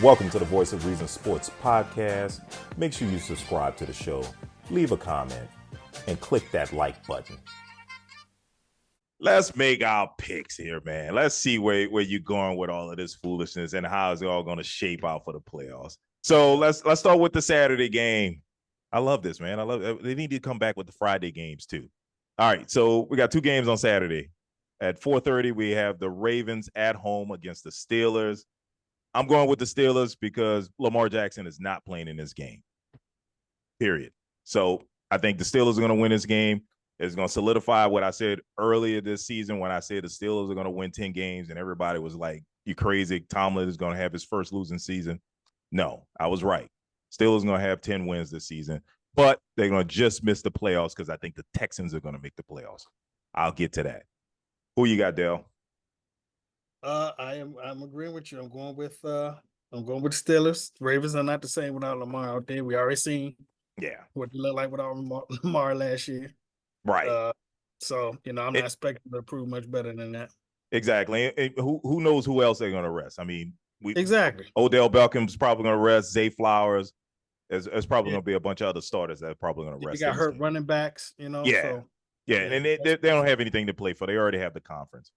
Welcome to the Voice of Reason Sports Podcast. Make sure you subscribe to the show, leave a comment, and click that like button. Let's make our picks here, man. Let's see where you're going with all of this foolishness and how it's all going to shape out for the playoffs. So let's start with the Saturday game. I love this, man. I love it. They need to come back with the Friday games too. All right, so we got two games on Saturday. At 4:30, we have the Ravens at home against the Steelers. I'm going with the Steelers because Lamar Jackson is not playing in this game, period. So I think the Steelers are going to win this game. It's going to solidify what I said earlier this season when I said the Steelers are going to win 10 games, and everybody was like, you crazy. Tomlin is going to have his first losing season. No, I was right. Steelers are going to have 10 wins this season, but they're going to just miss the playoffs because I think the Texans are going to make the playoffs. I'll get to that. Who you got, Dale? I'm agreeing with you. I'm going with the Steelers. Ravens are not the same without Lamar out there. We already seen what they look like without Lamar last year. Right. So I'm not expecting to prove much better than that. Exactly. And who knows who else they're going to rest? I mean, exactly. Odell Beckham's probably going to rest. Zay Flowers. There's probably going to be a bunch of other starters that are probably going to rest. They got hurt running backs, Yeah. So, and they don't have anything to play for. They already have the conference.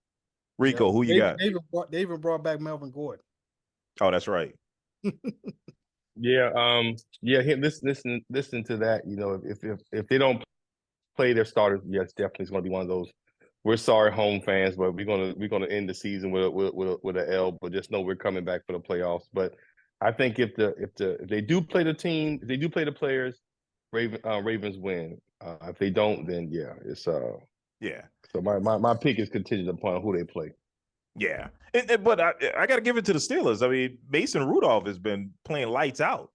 Rico, who you got? They even brought back Melvin Gordon. Oh, that's right. Listen to that. If they don't play their starters, yes, definitely it's going to be one of those. We're sorry, home fans, but we're gonna end the season with an L. But just know we're coming back for the playoffs. But I think if they do play the team, if they do play the players, Ravens win. If they don't, then it's yeah. So my pick is contingent upon who they play. Yeah, but I got to give it to the Steelers. I mean, Mason Rudolph has been playing lights out.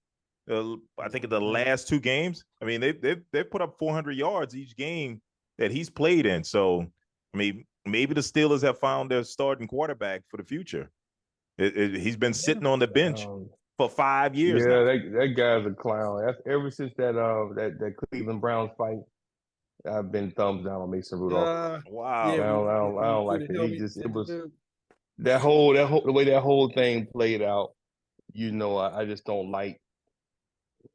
I think in the last two games, I mean, they've put up 400 yards each game that he's played in. So, I mean, maybe the Steelers have found their starting quarterback for the future. He's been sitting on the bench for 5 years. Yeah, that guy's a clown. That's ever since that Cleveland Browns fight. I've been thumbs down on Mason Rudolph. Wow. Yeah, I don't like it. It was the way that whole thing played out. I just don't like.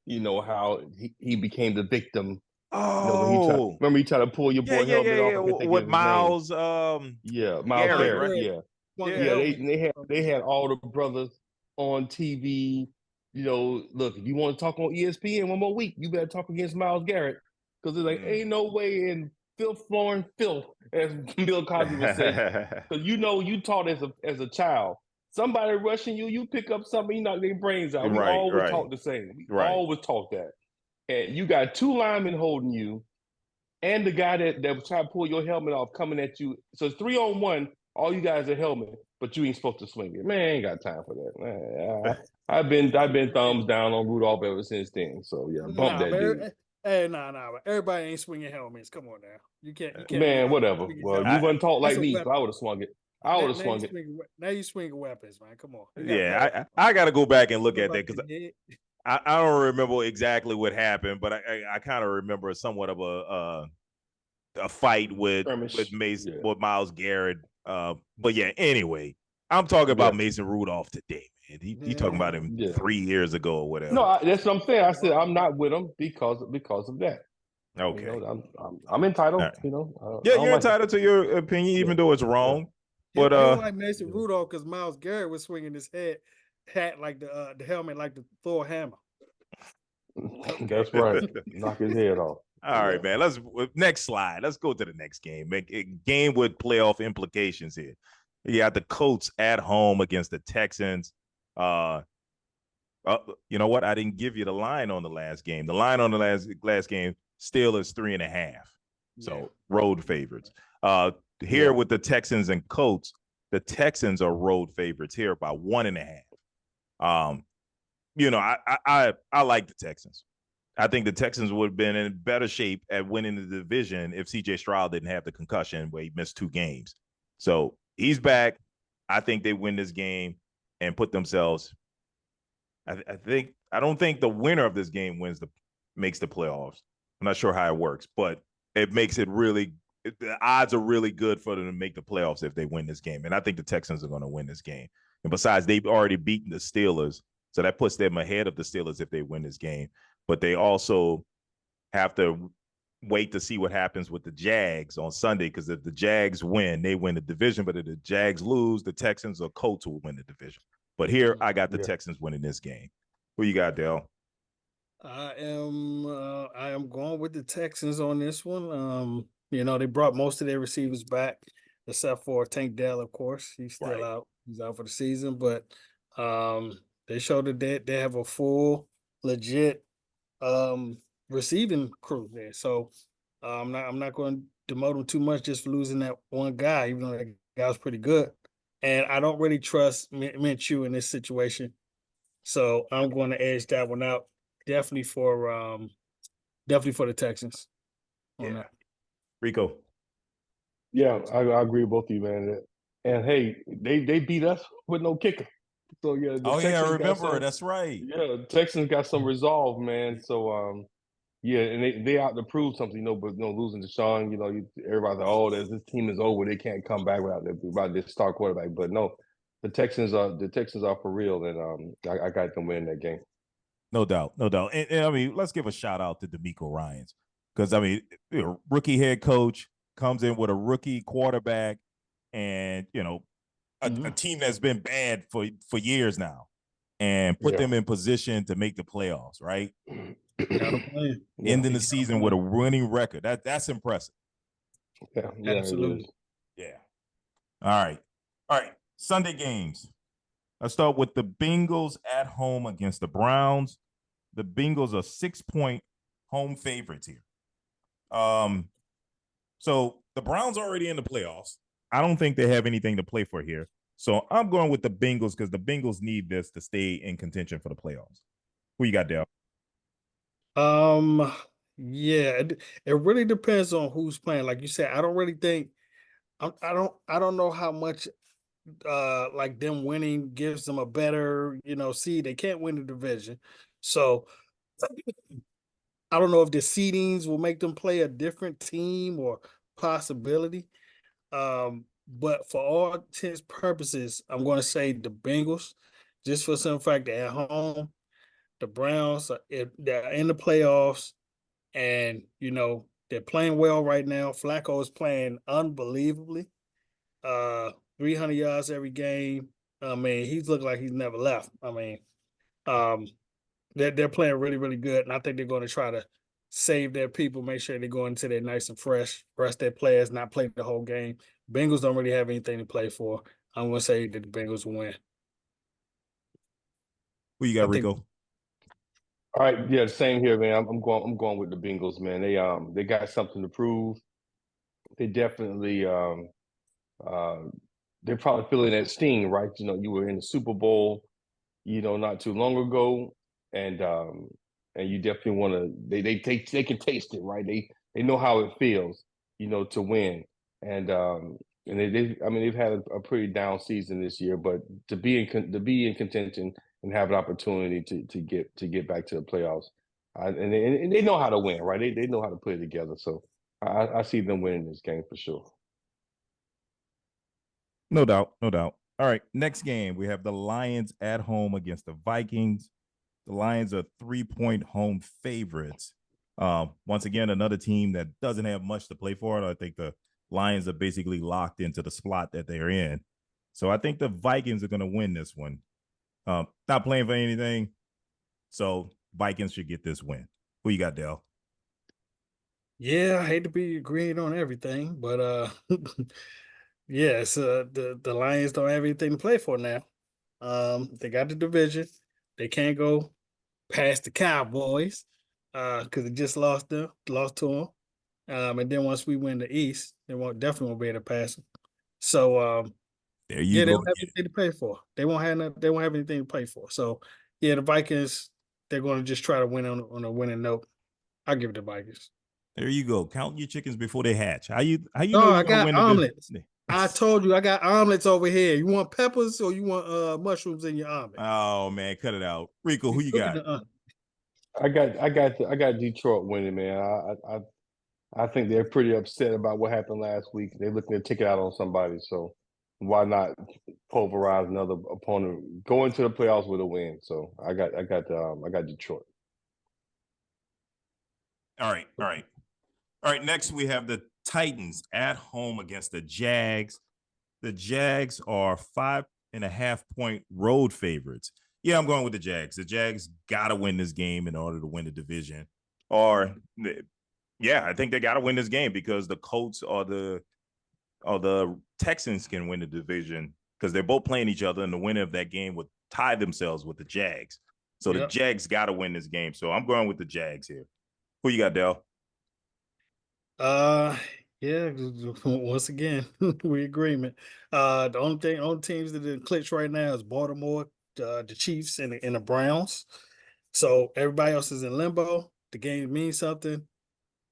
How he became the victim. Oh, remember he tried to pull your boy helmet off with Miles. Miles Garrett, right? They had all the brothers on TV. Look, if you want to talk on ESPN one more week, you better talk against Miles Garrett. Because it's like, ain't no way in filth flooring filth, as Bill Cosby would say. Because you taught as a child. Somebody rushing you pick up something, you knock their brains out. We always talk the same. We always talk that. And you got two linemen holding you, and the guy that was trying to pull your helmet off coming at you. So it's 3-on-1. All you guys are helmet, but you ain't supposed to swing it. Man, I ain't got time for that. Man, I've been thumbs down on Rudolph ever since then. So bump that dude. Hey, everybody ain't swinging helmets. Come on now, you can't. Man, whatever. Well, you wouldn't talk like me, so I would have swung it. I would have swung it. Now you swinging weapons, man. Come on. I got to go back and look at that because I don't remember exactly what happened, but I kind of remember somewhat of a fight with Mason with Miles Garrett. But anyway, I'm talking about Mason Rudolph today, man. He talking about him 3 years ago or whatever. No, that's what I'm saying. I said I'm not with him because of that. Okay, I'm entitled. Right. You're entitled to your opinion, even though it's wrong. But I don't like Mason Rudolph because Miles Garrett was swinging his hat like the helmet, like the Thor hammer. That's right. Knock his head off. All right, man. Next slide. Let's go to the next game. A game with playoff implications here. You got the Colts at home against the Texans. You know what? I didn't give you the line on the last game. The line on the last game, Steelers 3.5. So road favorites. Here with the Texans and Colts, the Texans are road favorites here by 1.5. I like the Texans. I think the Texans would have been in better shape at winning the division if C.J. Stroud didn't have the concussion where he missed 2 games. So he's back. I think they win this game and put themselves. I don't think the winner of this game makes the playoffs. I'm not sure how it works, but it makes it really. The odds are really good for them to make the playoffs if they win this game. And I think the Texans are going to win this game. And besides, they've already beaten the Steelers So that puts them ahead of the Steelers if they win this game. But they also have to wait to see what happens with the Jags on Sunday, because if the Jags win, they win the division. But if the Jags lose, the Texans or Colts will win the division. But here, I got the Texans winning this game. Who you got, Dale? I am going with the Texans on this one. They brought most of their receivers back, except for Tank Dell, of course. He's still out. He's out for the season. But they showed that they have a full, legit receiving crew there. So I'm not going to demote them too much just for losing that one guy, even though that guy was pretty good. And I don't really trust Minshew in this situation. So I'm going to edge that one out. Definitely for the Texans. Yeah. Rico. Yeah, I agree with both of you, man. And hey, they beat us with no kicker. So yeah, I remember. That's right. Yeah, the Texans got some resolve, man. So yeah, and they out to prove something, but losing to Sean, everybody's like, this team is over. They can't come back without this star quarterback. But no, the Texans are for real, and I got them winning that game. No doubt. And I mean, let's give a shout out to DeMeco Ryans, because I mean, rookie head coach comes in with a rookie quarterback, and a team that's been bad for years now, and put them in position to make the playoffs, right? Ending the season with a winning record. That's impressive. Yeah, absolutely. Yeah. All right. Sunday games. Let's start with the Bengals at home against the Browns. The Bengals are 6-point home favorites here. So the Browns are already in the playoffs. I don't think they have anything to play for here. So I'm going with the Bengals, because the Bengals need this to stay in contention for the playoffs. Who you got, Dale? Yeah, it really depends on who's playing. Like you said, I don't really think I don't know how much like them winning gives them a better, seed. They can't win the division. So I don't know if the seedings will make them play a different team or possibility. But for all intents purposes, I'm going to say the Bengals, just for some fact they're at home. The Browns, they're in the playoffs, and they're playing well right now. Flacco is playing unbelievably. 300 yards every game. I mean, he's looking like he's never left. I mean, they're playing really, really good, and I think they're going to try to save their people, make sure they go into there nice and fresh, rest their players, not play the whole game. Bengals don't really have anything to play for. I'm going to say that the Bengals will win. Who you got, Rico? All right, yeah, same here, man. I'm going with the Bengals, man. They got something to prove. They definitely they're probably feeling that sting, right? You were in the Super Bowl, not too long ago, and you definitely want to. They can taste it, right? They know how it feels, to win, and they've had a pretty down season this year, but to be in contention and have an opportunity to get back to the playoffs, and they know how to win, right? They know how to put it together, so I see them winning this game for sure. No doubt. All right, next game, we have the Lions at home against the Vikings. The Lions are 3-point home favorites. Once again, another team that doesn't have much to play for. I think the Lions are basically locked into the spot that they're in. So I think the Vikings are going to win this one. Not playing for anything, so Vikings should get this win. Who you got, Dale? Yeah, I hate to be agreeing on everything, but yes, the Lions don't have anything to play for now. They got the division. They can't go past the Cowboys because they just lost to them. And then once we win the East, they definitely won't be able to pass them. So there you go. They won't have anything to play for. They won't have anything to play for. So yeah, the Vikings, they're going to just try to win on a winning note. I'll give it to Vikings. There you go. Count your chickens before they hatch. How you I got omelets. I told you I got omelets over here. You want peppers or you want mushrooms in your omelet? Oh man, cut it out. Rico, who you got? I got Detroit winning, man. I think they're pretty upset about what happened last week. They're looking to take it out on somebody. So why not pulverize another opponent? Go into the playoffs with a win. So I got Detroit. All right. Next, we have the Titans at home against the Jags. The Jags are 5.5-point road favorites. Yeah, I'm going with the Jags. The Jags got to win this game in order to win the division. Or, yeah, I think they got to win this game because the Colts or the Texans can win the division because they're both playing each other, and the winner of that game would tie themselves with the Jags. So the Jags got to win this game. So I'm going with the Jags here. Who you got, Dell? Yeah, once again, we agreement. The only teams that didn't clinch right now is Baltimore, the Chiefs, and the Browns. So everybody else is in limbo. The game means something.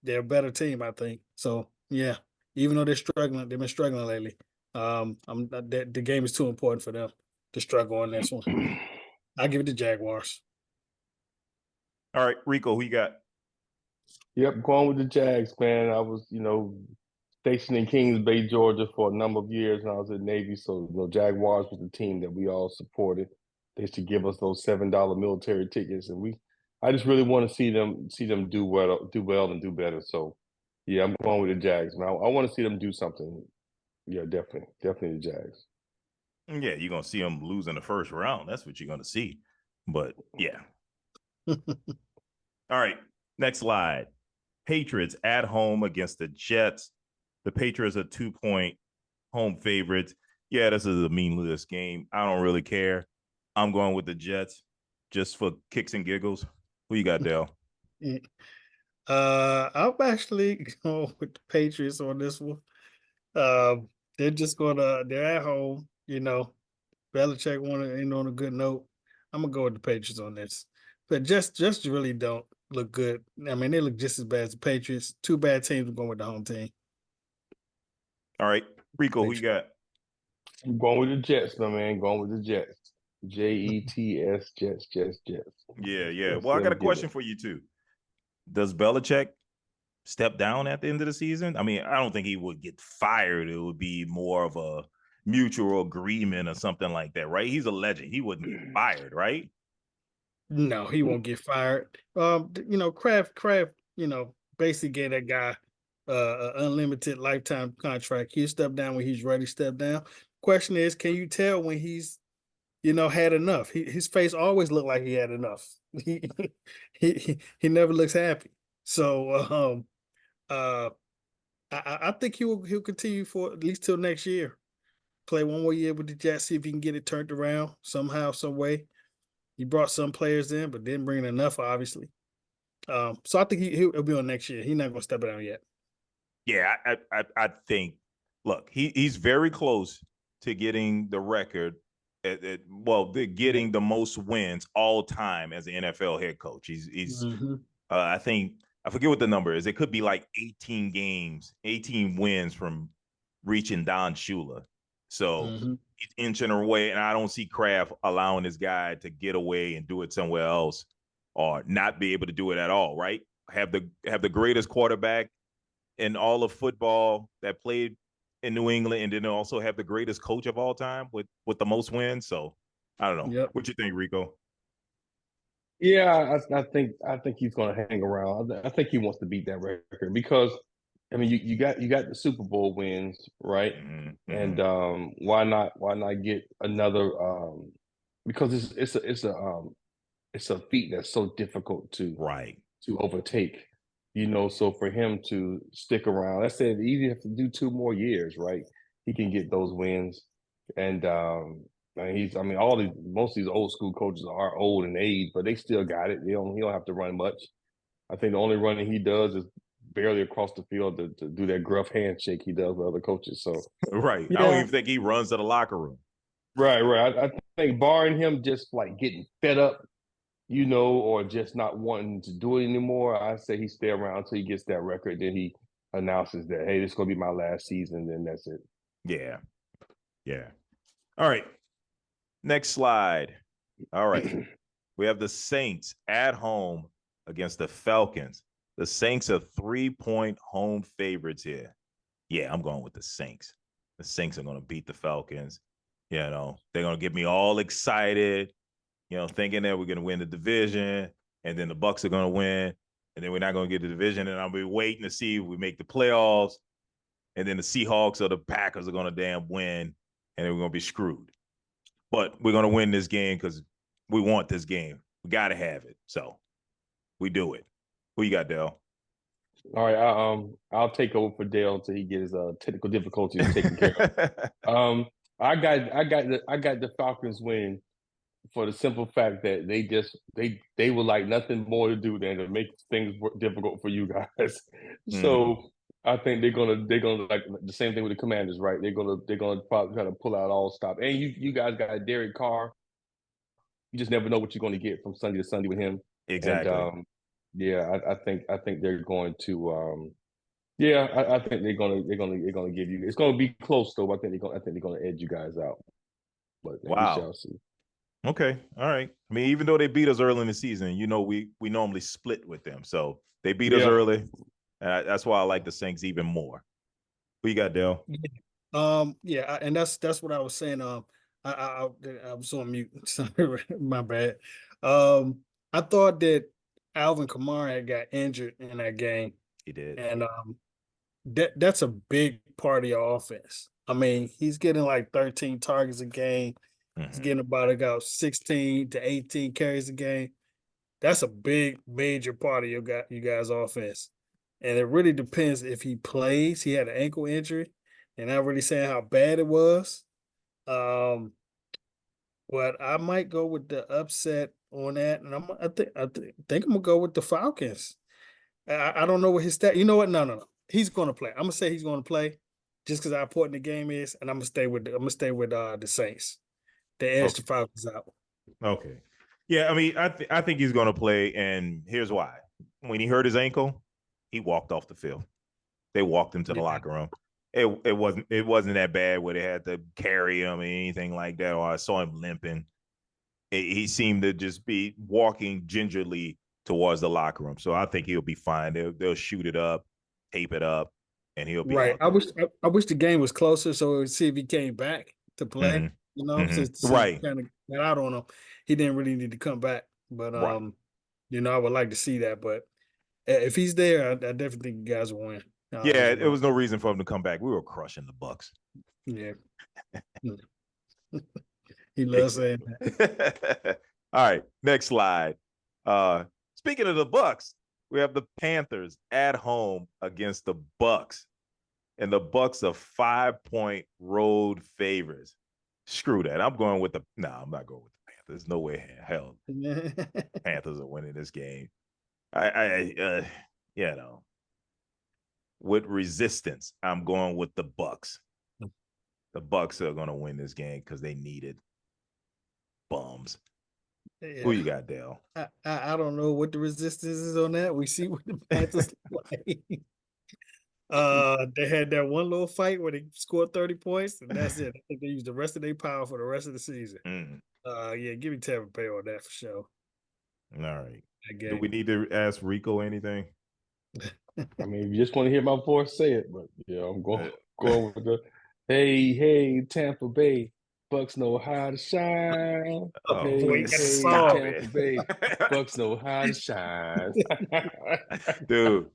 They're a better team, I think. So yeah, even though they've been struggling lately. The game is too important for them to struggle on this one. I give it to Jaguars. All right, Rico, who you got? Yep, going with the Jags, man. I was, stationed in Kings Bay, Georgia for a number of years when I was in Navy. So, Jaguars was the team that we all supported. They used to give us those $7 military tickets, and I just really want to see them do well and do better. So, yeah, I'm going with the Jags, man. I want to see them do something. Yeah, definitely the Jags. Yeah, you're gonna see them lose in the first round. That's what you're gonna see. But yeah. All right, next slide. Patriots at home against the Jets. The Patriots are 2-point home favorites. Yeah, this is a meaningless game. I don't really care. I'm going with the Jets just for kicks and giggles. Who you got, Dale? I'm actually going with the Patriots on this one. They're at home, Belichick want to end on a good note. I'm gonna go with the Patriots on this. But just really don't look good. I mean, they look just as bad as the Patriots. Two bad teams. I'm going with the home team. All right, Rico, who you got? I'm going with the Jets, my man. Going with the Jets. Jets, Jets. Yeah. Well, I got a question for you too. Does Belichick step down at the end of the season? I mean, I don't think he would get fired. It would be more of a mutual agreement or something like that, right? He's a legend. He wouldn't get fired, right? No, he won't get fired. Kraft, basically gave that guy an unlimited lifetime contract. He'll step down when he's ready to step down. Question is, can you tell when he's had enough? His face always looked like he had enough. He never looks happy. So I think he'll continue for at least till next year. Play one more year with the Jets, see if he can get it turned around somehow, some way. He brought some players in, but didn't bring enough, obviously. So I think he'll be on next year. He's not going to step it down yet. Yeah, I think. Look, he's very close to getting the record. Getting the most wins all time as an NFL head coach. He's. I think I forget what the number is. It could be like 18 games, 18 wins from reaching Don Shula. So he's inching away, and I don't see Kraft allowing this guy to get away and do it somewhere else or not be able to do it at all, right? Have the greatest quarterback in all of football that played in New England, and then also have the greatest coach of all time with the most wins. So I don't know. Yep. What you think, Rico? Yeah, I think he's going to hang around. I think he wants to beat that record because, I mean, you got the Super Bowl wins, right? And why not get another? Because it's a feat that's so difficult to overtake. So for him to stick around, let's say even if to do 2 more years, right? He can get those wins, and most of these old school coaches are old in age, but they still got it. He don't have to run much. I think the only running he does is barely across the field to do that gruff handshake he does with other coaches. So right, yeah. I don't even think he runs to the locker room. Right. I think barring him just like getting fed up, or just not wanting to do it anymore, I say he stay around until he gets that record. Then he announces that, hey, this is gonna be my last season. Then that's it. Yeah. All right. Next slide. All right. We have the Saints at home against the Falcons. The Saints are 3-point home favorites here. Yeah, I'm going with the Saints. The Saints are going to beat the Falcons. You know, they're going to get me all excited, you know, thinking that we're going to win the division, and then the Bucs are going to win, and then we're not going to get the division, and I'll be waiting to see if we make the playoffs, and then the Seahawks or the Packers are going to damn win, and then we're going to be screwed. But we're going to win this game because we want this game. We got to have it. So we do it. Who you got, Dale? All right, I'll take over for Dale until he gets his technical difficulties taken care of. I got the Falcons win for the simple fact that they would like nothing more to do than to make things difficult for you guys. So I think they're gonna like the same thing with the Commanders, right? They're gonna probably try to pull out all stop. And you guys got Derek Carr. You just never know what you're going to get from Sunday to Sunday with him. Exactly. And yeah, I think they're going to. Yeah, I think they're gonna give you. It's gonna be close though. I think they're gonna edge you guys out. But we shall see. Okay, all right. I mean, even though they beat us early in the season, you know, we normally split with them, so they beat us early. That's why I like the Saints even more. Who you got, Dale? Yeah, and that's what I was saying. I was on mute. Sorry, my bad. I thought that Alvin Kamara had got injured in that game. He did, and that's a big part of your offense. I mean, he's getting like 13 targets a game. He's getting about 16 to 18 carries a game. That's a big, major part of you guys' offense. And it really depends if he plays. He had an ankle injury, and not really saying how bad it was. But I might go with the upset on that, and I think I'm gonna go with the Falcons. I don't know what his stat. You know what? No. He's gonna play. I'm gonna say he's gonna play, just because how important the game is, and I'm gonna stay with the Saints. They edge the Falcons out. Okay. Yeah, I mean, I think he's gonna play, and here's why. When he hurt his ankle, he walked off the field. They walked him to the locker room. It wasn't that bad where they had to carry him or anything like that, or I saw him limping. He seemed to just be walking gingerly towards the locker room. So I think he'll be fine. They'll shoot it up, tape it up, and he'll be right. out there. I wish the game was closer so we'd see if he came back to play. You know, since right, kind of got out on him, he didn't really need to come back. But you know, I would like to see that. But if he's there, I definitely think you guys will win. Yeah, there was no reason for him to come back. We were crushing the Bucs. Yeah. He loves saying that. All right, next slide. Speaking of the Bucs, we have the Panthers at home against the Bucs, and the Bucs are 5-point road favorites. Screw that. I'm going with I'm not going with the Panthers. No way, hell, Panthers are winning this game. You know, with resistance, I'm going with the Bucs. The Bucs are going to win this game because they need it. Bums. Yeah. Who you got, Dale? I don't know what the resistance is on that. We see what the Panthers play. They had that one little fight where they scored 30 points, and that's it. I think they used the rest of their power for the rest of the season. Yeah, give me Tampa Bay on that for sure. All right. Do we need to ask Rico anything? I mean, if you just want to hear my voice, say it. But yeah, I'm going with the hey, Tampa Bay, Bucks know how to shine. Hey, Tampa Bay, Bucks know how to shine. Dude.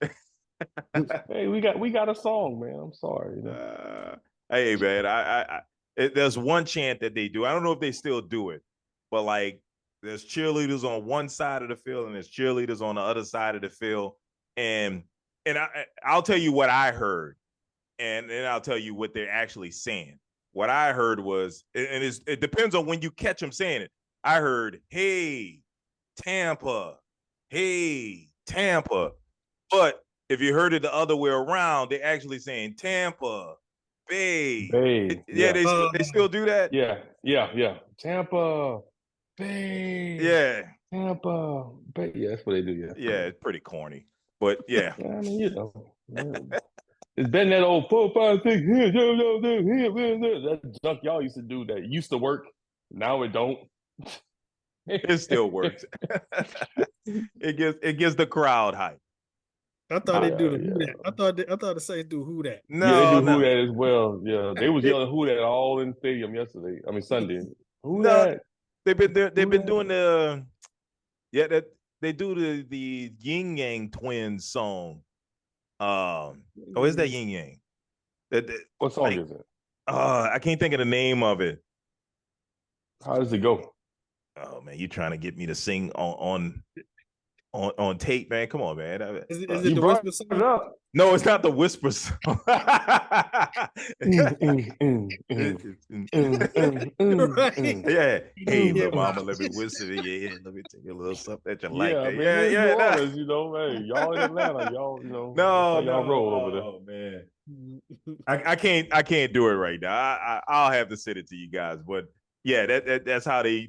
Hey, we got a song, man. I'm sorry. You know? Hey, man, there's one chant that they do. I don't know if they still do it, but like there's cheerleaders on one side of the field and there's cheerleaders on the other side of the field. And I'll tell you what I heard, and then I'll tell you what they're actually saying. What I heard was, and it depends on when you catch them saying it. I heard, hey, Tampa. But if you heard it the other way around, they're actually saying Tampa Bay. Yeah, they still do that? Yeah. Tampa Bay. Yeah. Tampa Bay. Yeah, that's what they do, yeah. Yeah, it's pretty corny. But yeah. I mean, you know. It's been that old 4, 5, 6, that junk y'all used to do that used to work. Now it don't. It still works. It gives the crowd hype. I thought they do the who yeah. that. I thought the Saints do who that. Yeah, they No, do who no, that as well. Yeah, they was it, yelling who that all in the stadium yesterday. I mean Sunday. Who no. that? They've been there. They've Who been that? doing that they do the Yin Yang Twins song. Oh, is that Yin Yang? That What song like is it? I can't think of the name of it. How does it go? Oh man, you trying to get me to sing on tape, man? Come on, man. Is it You the brought Whisper it song? up. No, it's not the Whisper song. Mm, mm, mm, mm, Right. Yeah. Hey, Yeah, little but mama, let me whisper in your ear. Let me take a little something that you like. Yeah, That. man, Yeah, it's New yeah. Nah. Orleans, hey, y'all in Atlanta, that's how No, y'all no. roll over there. Oh man. I can't do it right now. I'll have to send it to you guys. But yeah, that's how they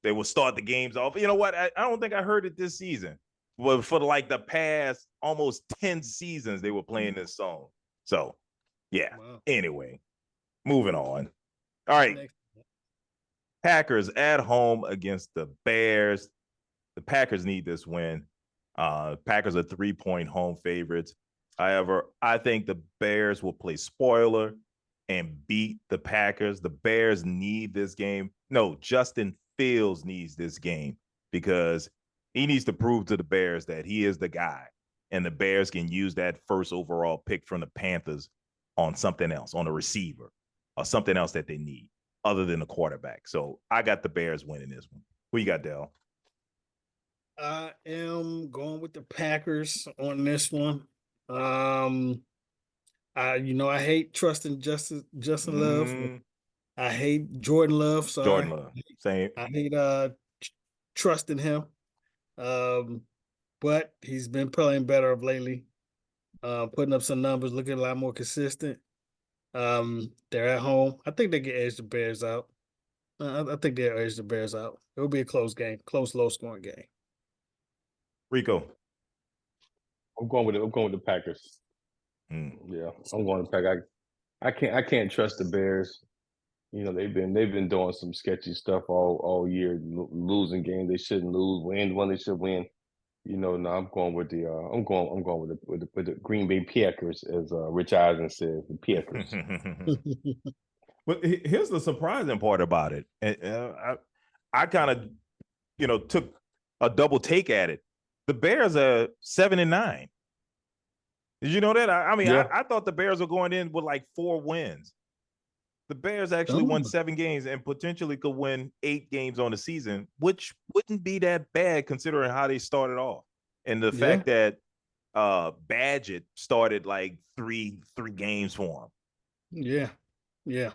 will start the games off. You know what? I don't think I heard it this season. Well, for like the past almost 10 seasons, they were playing this song. So yeah. wow. Anyway, moving on. All right. Next. Packers at home against the Bears. The Packers need this win. Packers are 3-point home favorites. However, I think the Bears will play spoiler and beat the Packers. The Bears need this game. No, Justin Fields needs this game because he needs to prove to the Bears that he is the guy. And the Bears can use that first overall pick from the Panthers on something else, on a receiver or something else that they need other than the quarterback. So I got the Bears winning this one. Who you got, Dell? I am going with the Packers on this one. I hate trusting Justin Love. Mm, I hate Jordan Love. Jordan Sorry, Love. Same. I hate trusting him. Um, but he's been playing better of lately. Putting up some numbers, looking a lot more consistent. They're at home. I think they can edge the Bears out. I think they'll edge the Bears out. It'll be a close game, close, low scoring game. Rico. I'm going with the Packers. Yeah, I'm going to Pack. I can't trust the Bears. They've been doing some sketchy stuff all year, losing games they shouldn't lose, win one they should win. No, I'm going with the Green Bay Packers, as Rich Eisen says, the Packers. But here's the surprising part about it. I kind of, took a double take at it. The Bears are 7-9. Did you know that? I thought the Bears were going in with like 4 wins. The Bears actually won 7 games and potentially could win 8 games on the season, which wouldn't be that bad considering how they started off. And the fact that Badgett started like three games for him. Yeah. Yeah.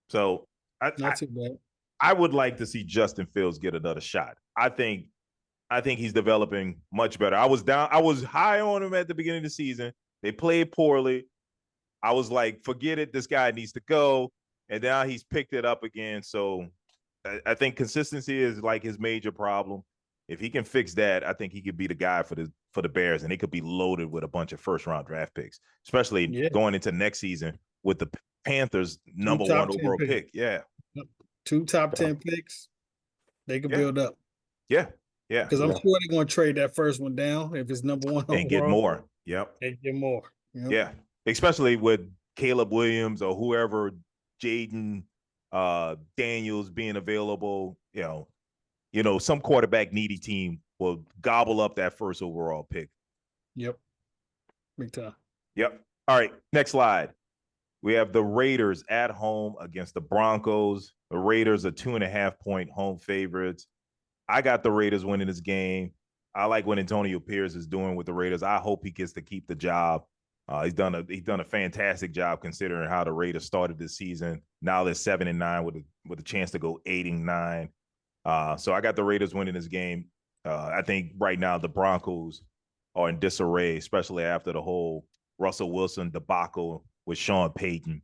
So Not too bad. I would like to see Justin Fields get another shot. I think he's developing much better. I was high on him at the beginning of the season. They played poorly. I was like, forget it. This guy needs to go. And now he's picked it up again. So I think consistency is like his major problem. If he can fix that, I think he could be the guy for the Bears, and they could be loaded with a bunch of first-round draft picks, especially going into next season with the Panthers' number 1 overall pick. Yeah. 2 top 10 picks. They could build up. Yeah. Yeah. Because I'm sure they're going to trade that first one down if it's number 1 overall. And get more. Yep. And get more. Yep. Yeah. Especially with Caleb Williams or whoever, Jaden Daniels being available, some quarterback needy team will gobble up that first overall pick. Yep. Big time. Yep. All right. Next slide. We have the Raiders at home against the Broncos. The Raiders are 2.5-point home favorites. I got the Raiders winning this game. I like what Antonio Pierce is doing with the Raiders. I hope he gets to keep the job. He's done a fantastic job considering how the Raiders started this season. Now they're 7-9 with a chance to go 8-9. So I got the Raiders winning this game. I think right now the Broncos are in disarray, especially after the whole Russell Wilson debacle with Sean Payton.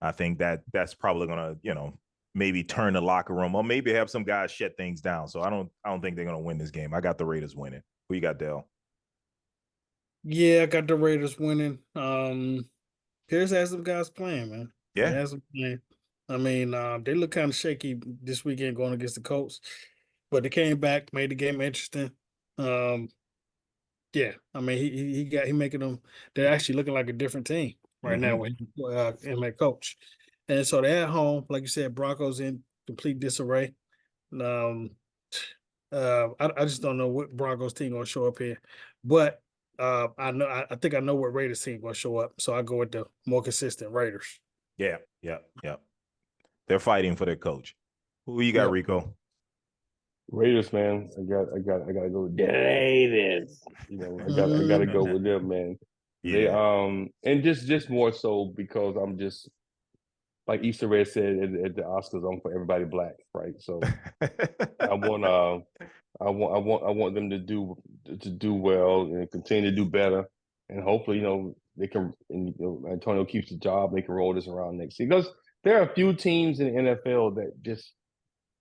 I think that's probably gonna, maybe turn the locker room or maybe have some guys shut things down. So I don't think they're gonna win this game. I got the Raiders winning. Who you got, Dale? Yeah, I got the Raiders winning. Pierce has some guys playing, man. Yeah. He has them playing. I mean, they look kind of shaky this weekend going against the Colts, but they came back, made the game interesting. Yeah, I mean he making them. They're actually looking like a different team right now with him at coach, and so they're at home, like you said. Broncos in complete disarray. Um, I just don't know what Broncos team gonna show up here, but I think I know what Raiders team gonna show up. So I go with the more consistent Raiders. Yeah. They're fighting for their coach. Who you got, Yep. Rico? Raiders, man. I gotta go with the Raiders. I gotta go with them, man. They and just more so because I'm just like Issa Rae said at the Oscars, I'm for everybody black, right? So I want them to do well and continue to do better, and hopefully they can. And, Antonio keeps the job. They can roll this around next year because there are a few teams in the NFL that just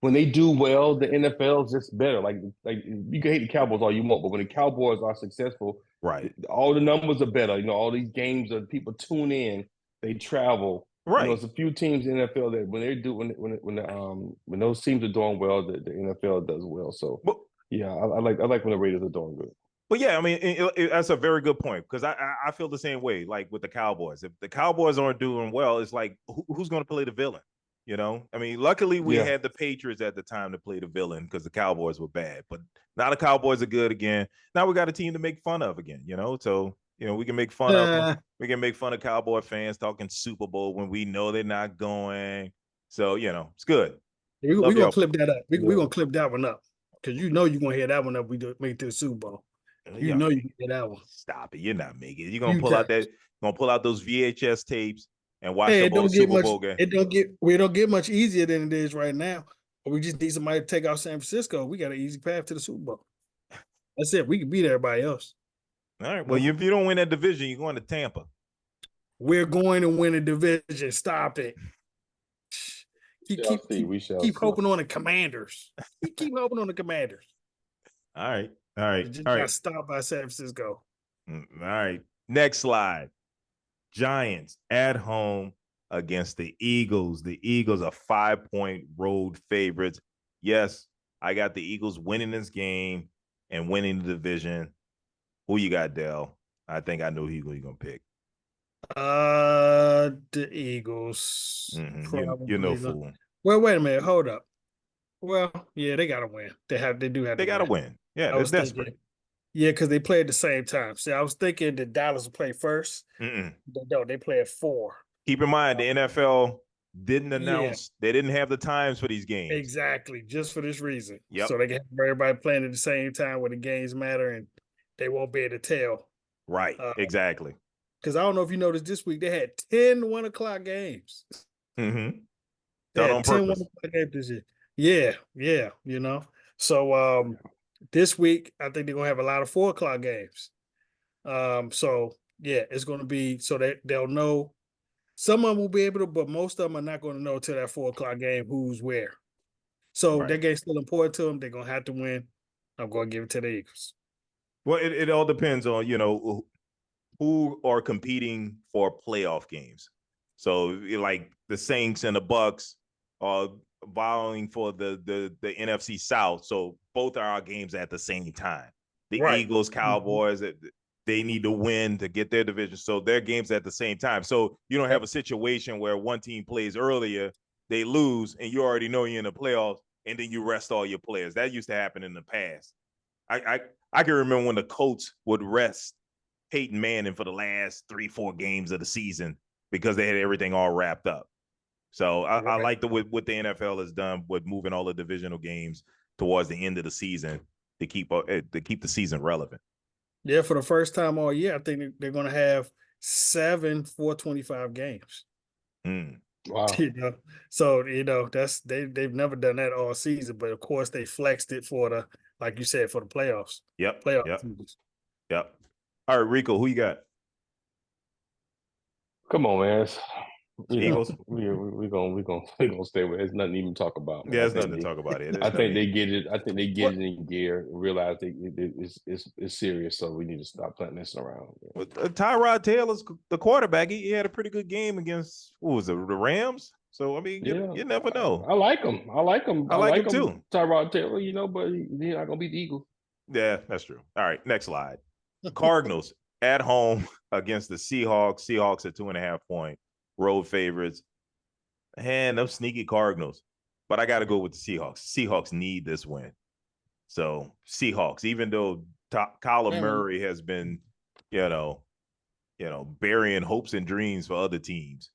when they do well, the NFL is just better. Like you can hate the Cowboys all you want, but when the Cowboys are successful, Right. all the numbers are better. All these games that people tune in, they travel. Right. There's a few teams in the NFL that when they do when those teams are doing well, the NFL does well. So yeah, I like when the Raiders are doing good. But yeah, I mean, that's a very good point because I feel the same way. Like with the Cowboys, if the Cowboys aren't doing well, it's like who's going to play the villain? I mean, luckily we had the Patriots at the time to play the villain because the Cowboys were bad. But now the Cowboys are good again. Now we got a team to make fun of again. So we can make fun of them. We can make fun of Cowboy fans talking Super Bowl when we know they're not going. So it's good. We're gonna clip that up. We're gonna clip that one up because you're gonna hear that one up. We do make it to the Super Bowl. You can hear that one. Stop it! You're not making it. You're gonna pull out those VHS tapes and watch Hey, the whole Super Bowl game. It don't get much easier than it is right now. But we just need somebody to take out San Francisco. We got an easy path to the Super Bowl. That's it. We can beat everybody else. All right. Well, if you don't win that division, you're going to Tampa. We're going to win a division. Stop it. Keep hoping on the Commanders. Keep hoping on the Commanders. All right. Just got stopped by San Francisco. All right. Next slide. Giants at home against the Eagles. The Eagles are 5-point road favorites. Yes, I got the Eagles winning this game and winning the division. Who you got, Dell? I think I know who you're going to pick. The Eagles. You're no fool. Well, wait a minute. Hold up. Well, yeah, they got to win. They got to win. Yeah, they're desperate. Yeah, because they play at the same time. See, I was thinking the Dallas would play first. No, they play at 4. Keep in mind, the NFL didn't announce. They didn't have the times for these games. Exactly, just for this reason. Yep. So they can have everybody playing at the same time where the games matter, and they won't be able to tell. Right, exactly. Because I don't know if you noticed this week, they had 10 1 o'clock games. Done 10 on purpose. 1 o'clock games this year. Yeah, So this week, I think they're going to have a lot of 4 o'clock games. So, yeah, it's going to be so they'll know. Some of them will be able to, but most of them are not going to know till that 4 o'clock game who's where. So that game's still important to them. They're going to have to win. I'm going to give it to the Eagles. Well, it all depends on, who are competing for playoff games. So, like the Saints and the Bucks are vying for the NFC South. So both are our games at the same time. The Eagles, Cowboys, they need to win to get their division. So their games at the same time. So you don't have a situation where one team plays earlier, they lose, and you already know you're in the playoffs, and then you rest all your players. That used to happen in the past. I can remember when the Colts would rest Peyton Manning for the last 3-4 games of the season because they had everything all wrapped up. So I like what the NFL has done with moving all the divisional games towards the end of the season to keep the season relevant. Yeah, for the first time all year, I think they're going to have 7 425 games. Wow. So that's they've never done that all season, but of course they flexed it for the, like you said, for the playoffs. Yep. Playoffs. Yep. All right, Rico, who you got? Come on, man. Eagles. We're gonna stay with it. There's nothing to even talk about. Man. Yeah, there's nothing to talk about it. I think they get it. I think they get it in gear and realize it's serious. So we need to stop playing this around. Tyrod Taylor's the quarterback. He had a pretty good game against the Rams. So I mean, you never know. I like him. I like him too. Tyrod Taylor, but he's not gonna beat the Eagles. Yeah, that's true. All right, next slide. Cardinals at home against the Seahawks. Seahawks are 2.5-point road favorites. And those sneaky Cardinals. But I got to go with the Seahawks. Seahawks need this win. So Seahawks, even though Kyler Murray has been, burying hopes and dreams for other teams.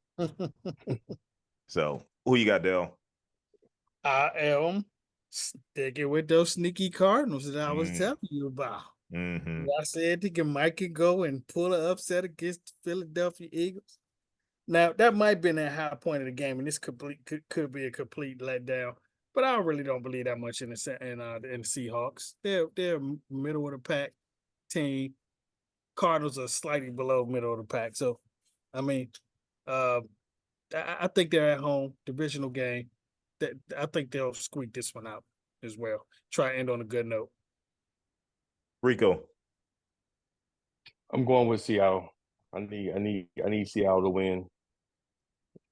So who you got, Dale? I am sticking with those sneaky Cardinals that I was telling you about. Mm-hmm. I said Mike could go and pull an upset against the Philadelphia Eagles. Now that might have been a high point of the game, and this could be a complete letdown. But I really don't believe that much in the Seahawks. They're middle of the pack team. Cardinals are slightly below middle of the pack. So, I mean, I think they're at home, divisional game. I think they'll squeak this one out as well. Try to end on a good note. Rico, I'm going with Seattle. I need Seattle to win.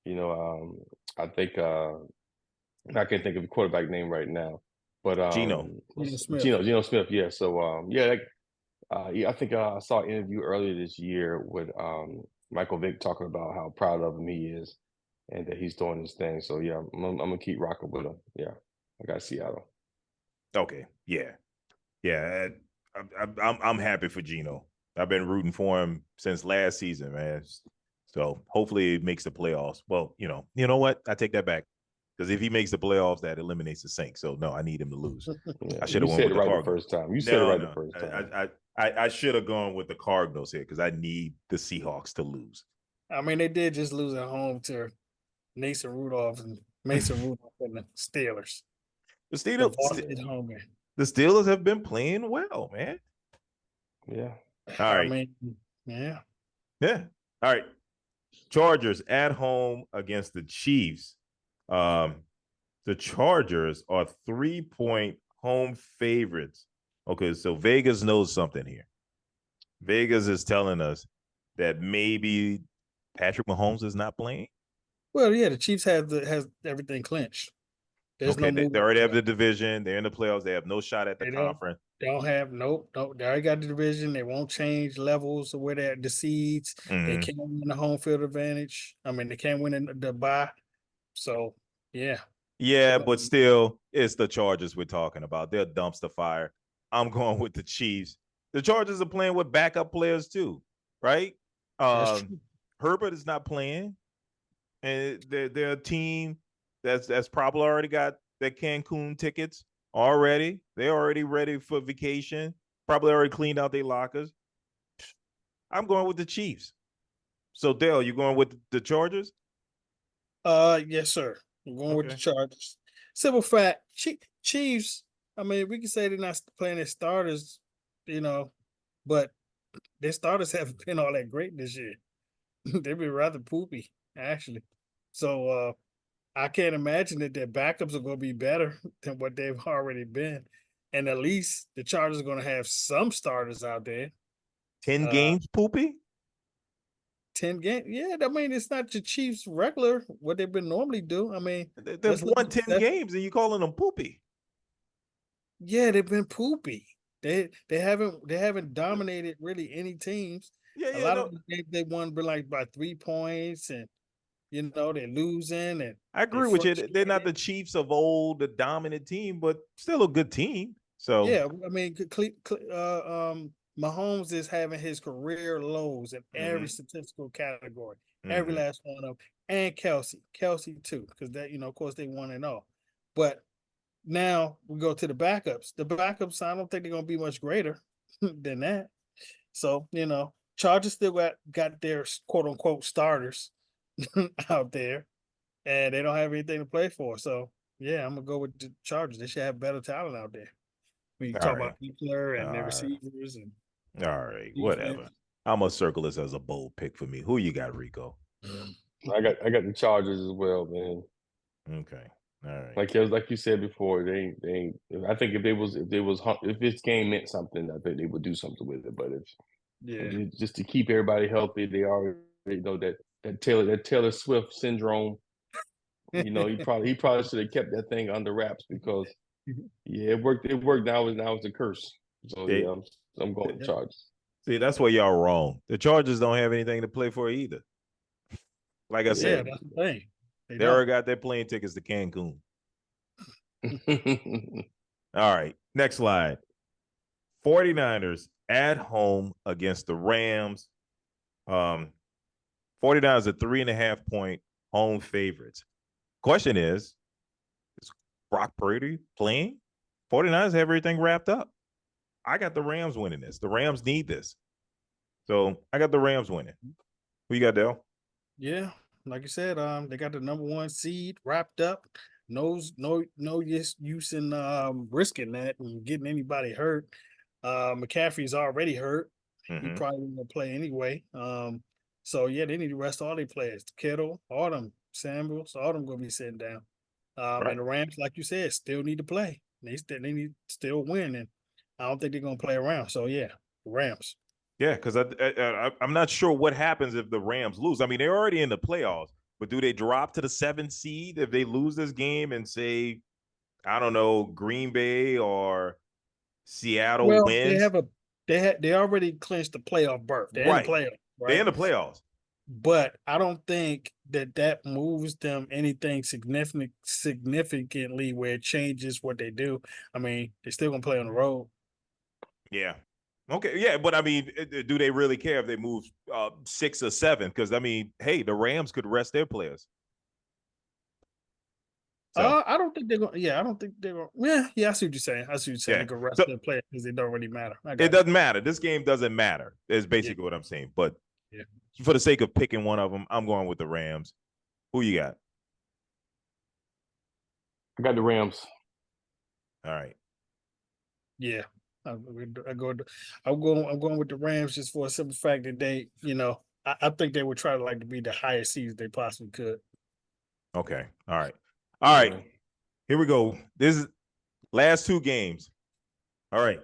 I think I can't think of the quarterback name right now, but Geno Smith. Yeah. So I think I saw an interview earlier this year with Michael Vick talking about how proud of him he is, and that he's doing his thing. So yeah, I'm gonna keep rocking with him. Yeah, I got Seattle. Okay. Yeah. I'm happy for Geno. I've been rooting for him since last season, man. So hopefully it makes the playoffs. Well, you know what? I take that back. Because if he makes the playoffs, that eliminates the Saints. So no, I need him to lose. Yeah, I should have went with the Cardinals the first time. You said it right the first time. I should have gone with the Cardinals here because I need the Seahawks to lose. I mean, they did just lose at home to Mason Rudolph and the Steelers. The Steelers have been playing well, man. Yeah. All right. I mean, yeah. Yeah. All right. Chargers at home against the Chiefs. The Chargers are 3-point home favorites. Okay, so Vegas knows something here. Vegas is telling us that maybe Patrick Mahomes is not playing. Well, yeah, the Chiefs has everything clinched. There's they already have the division. They're in the playoffs. They have no shot at the conference. They don't have nope. They already got the division. They won't change levels of where they're the seeds. Mm-hmm. They can't win the home field advantage. I mean, they can't win the bye. So yeah. Yeah, but still, it's the Chargers we're talking about. They're dumpster fire. I'm going with the Chiefs. The Chargers are playing with backup players too, right? Herbert is not playing, and they're a team that's probably already got their Cancun tickets already. They're already ready for vacation. Probably already cleaned out their lockers. I'm going with the Chiefs. So Dale, you going with the Chargers? Yes, sir. I'm going with the Chargers. Simple fact, Chiefs. I mean, we can say they're not playing their starters, but their starters haven't been all that great this year. They've been rather poopy, actually. So I can't imagine that their backups are going to be better than what they've already been. And at least the Chargers are going to have some starters out there. 10 games poopy? 10 games. Yeah, I mean, it's not the Chiefs regular, what they've been normally do. I mean, they've won 10 games and you calling them poopy. Yeah, they've been poopy. They haven't dominated really any teams. A lot of games they won by 3 points, and they're losing. And I agree with you. They're not the Chiefs of old, the dominant team, but still a good team. So yeah, I mean, Mahomes is having his career lows in every statistical category, every last one of them, and Kelsey too, because that of course they won and all. But now we go to the backups. The backups, I don't think they're going to be much greater than that. So Chargers still got their quote unquote starters out there, and they don't have anything to play for. So yeah, I'm gonna go with the Chargers. They should have better talent out there. When you talk about Eckler and their receivers and all right, whatever. I'm gonna circle this as a bold pick for me. Who you got, Rico? I got the Chargers as well, man. Okay, all right. Like you said before, they ain't. I think if this game meant something, I think they would do something with it. But if just to keep everybody healthy, they already know that Taylor Swift syndrome. He probably should have kept that thing under wraps because it worked. Now it's a curse. So I'm going with Chargers. See, that's where y'all wrong. The Chargers don't have anything to play for either. Like I Yeah, said, that's the thing. they already got their plane tickets to Cancun. All right, next slide. 49ers at home against the Rams. 49ers are 3.5-point home favorites. Question is Brock Purdy playing? 49ers have everything wrapped up. I got the Rams winning this. The Rams need this. So I got the Rams winning. Who you got, Dale? Yeah, like you said, they got the #1 seed wrapped up. No use in risking that and getting anybody hurt. McCaffrey's already hurt. He probably won't play anyway. So yeah, they need to rest all their players. Kittle, all them, Samuels, all them gonna be sitting down. And the Rams, like you said, still need to play. They need to still win, and I don't think they're gonna play around. So yeah, the Rams. Yeah, because I'm not sure what happens if the Rams lose. I mean, they're already in the playoffs, but do they drop to the 7th seed if they lose this game and say, I don't know, Green Bay or Seattle wins? They already clinched the playoff berth. They're in the playoffs, right? They're in the playoffs. But I don't think that moves them anything significantly where it changes what they do. I mean, they're still gonna play on the road. Yeah. Okay. Yeah, but I mean, do they really care if they move 6 or 7? Because I mean, hey, the Rams could rest their players. So, I don't think they're going. Yeah, I don't think they're going. Yeah, I see what you're saying. Yeah. They can rest their players because it don't really matter. It doesn't matter. This game doesn't matter. Is basically what I'm saying. But for the sake of picking one of them, I'm going with the Rams. Who you got? I got the Rams. All right. Yeah, I'm going with the Rams just for a simple fact that they, I think they would try to be the highest seeds they possibly could. Okay. All right. All right. Here we go. This is last 2 games. All right.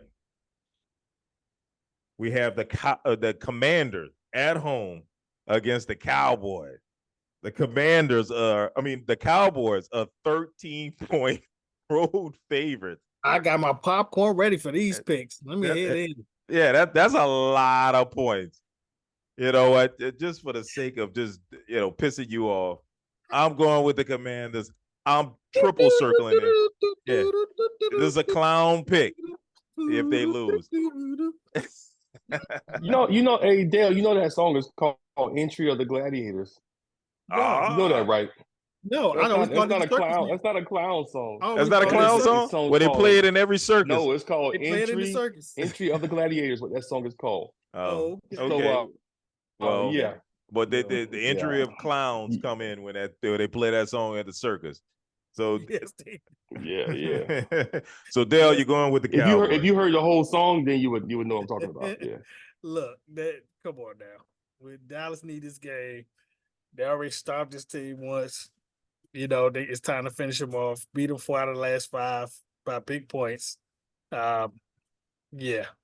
We have the Commanders at home against the Cowboys. The Cowboys are 13-point road favorites. I got my popcorn ready for these picks. Let me head in. Yeah, that's a lot of points. You know what? Just for the sake of just pissing you off, I'm going with the Commanders. I'm triple circling it. Yeah, this is a clown pick if they lose. Hey Dale, that song is called "Entry of the Gladiators." You know that, right? No, I know. That's not a clown. That's not a clown song. That's not a clown song. Where they play it in every circus. No, it's called Entry of the Gladiators. What that song is called. Oh, okay. Well, yeah. But the entry of clowns come in when they play that song at the circus. So yeah. So Dale, you're going with the Cowboys. If you heard the whole song, then you would know what I'm talking about. Yeah. Look, come on now. When Dallas need this game, they already stopped this team once. It's time to finish them off. Beat them 4 out of the last 5 by big points. Yeah,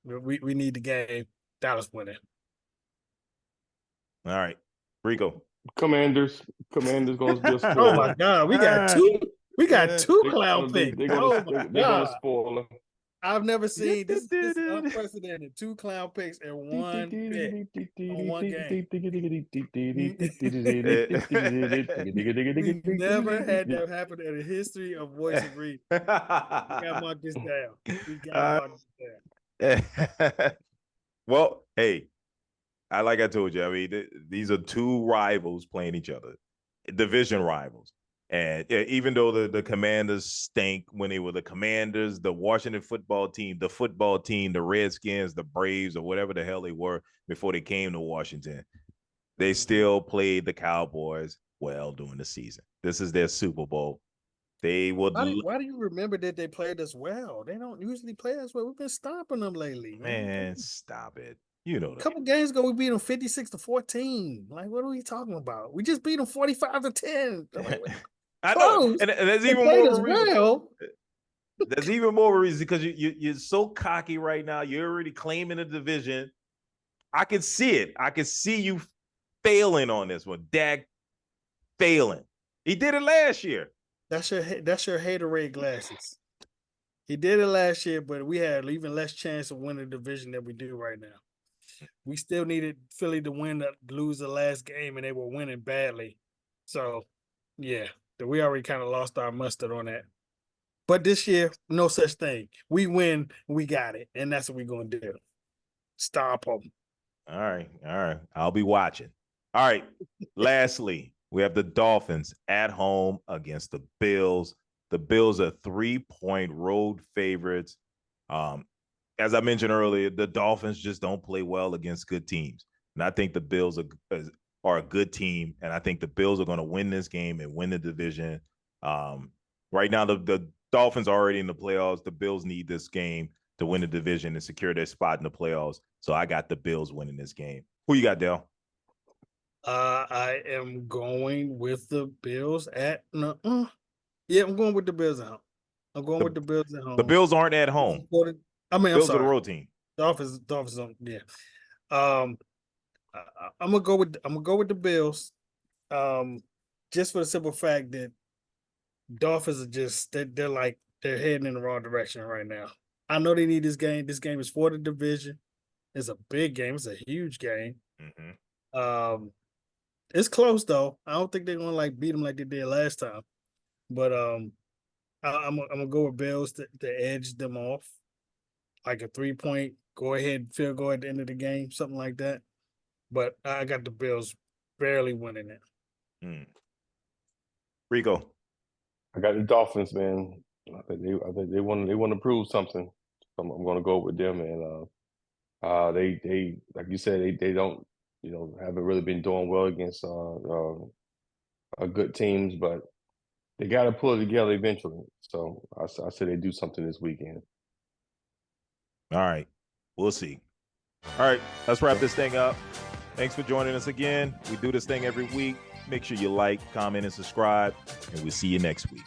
we need the game. Dallas winning. All right, Rico. Commanders gonna be a spoiler. Oh my God, we got two. We got 2 clown picks. They're gonna spoil them. I've never seen this unprecedented 2 clown picks in one pick on one game. We never had that happen in the history of Voice of Reason. We got to mark this down. Well, hey, like I told you, I mean, these are 2 rivals playing each other, division rivals. And even though the Commanders stink when they were the Commanders, the Washington football team, the Redskins, the Braves, or whatever the hell they were before they came to Washington, they still played the Cowboys well during the season. This is their Super Bowl. They would. Why do you remember that they played us well? They don't usually play us well. We've been stopping them lately. Man, stop it. You know that. A couple games ago, we beat them 56-14. Like, what are we talking about? We just beat them 45-10. I know, and there's even more of a reason. There's even more of a reason because you're so cocky right now. You're already claiming the division. I can see it. I can see you failing on this one. Dak failing. He did it last year. That's your haterade glasses. He did it last year, but we had even less chance of winning the division than we do right now. we still needed Philly to lose the last game, and they were winning badly. So, yeah, we already kind of lost our mustard on that. But this year, no such thing. We win, we got it, and that's what we're gonna do. Stop them. All right. I'll be watching. All right. Lastly, we have the Dolphins at home against the Bills. The Bills are 3-point road favorites. As I mentioned earlier, the Dolphins just don't play well against good teams. And I think the Bills are a good team. And I think the Bills are going to win this game and win the division. Right now, the Dolphins are already in the playoffs. The Bills need this game to win the division and secure their spot in the playoffs. So I got the Bills winning this game. Who you got, Dale? I am going with the Bills yeah, I'm going with the Bills at home. I'm going with the Bills at home. The Bills aren't at home. I'm Bills sorry. are the road team. Dolphins, yeah. I'm gonna go with the Bills. Just for the simple fact that Dolphins are just they're heading in the wrong direction right now. I know they need this game. This game is for the division. It's a big game. It's a huge game. Mm-hmm. It's close though. I don't think they're gonna beat them like they did last time. But I'm gonna go with Bills to edge them off, like a 3-point field goal at the end of the game, something like that. But I got the Bills barely winning it. Rico, I got the Dolphins, man. I think they want to prove something. So I'm going to go with them, and they like you said, they don't haven't really been doing well against good teams, but they got to pull it together eventually. So I say they do something this weekend. All right, we'll see. All right, let's wrap this thing up. Thanks for joining us again. We do this thing every week. Make sure you like, comment, and subscribe, and we'll see you next week.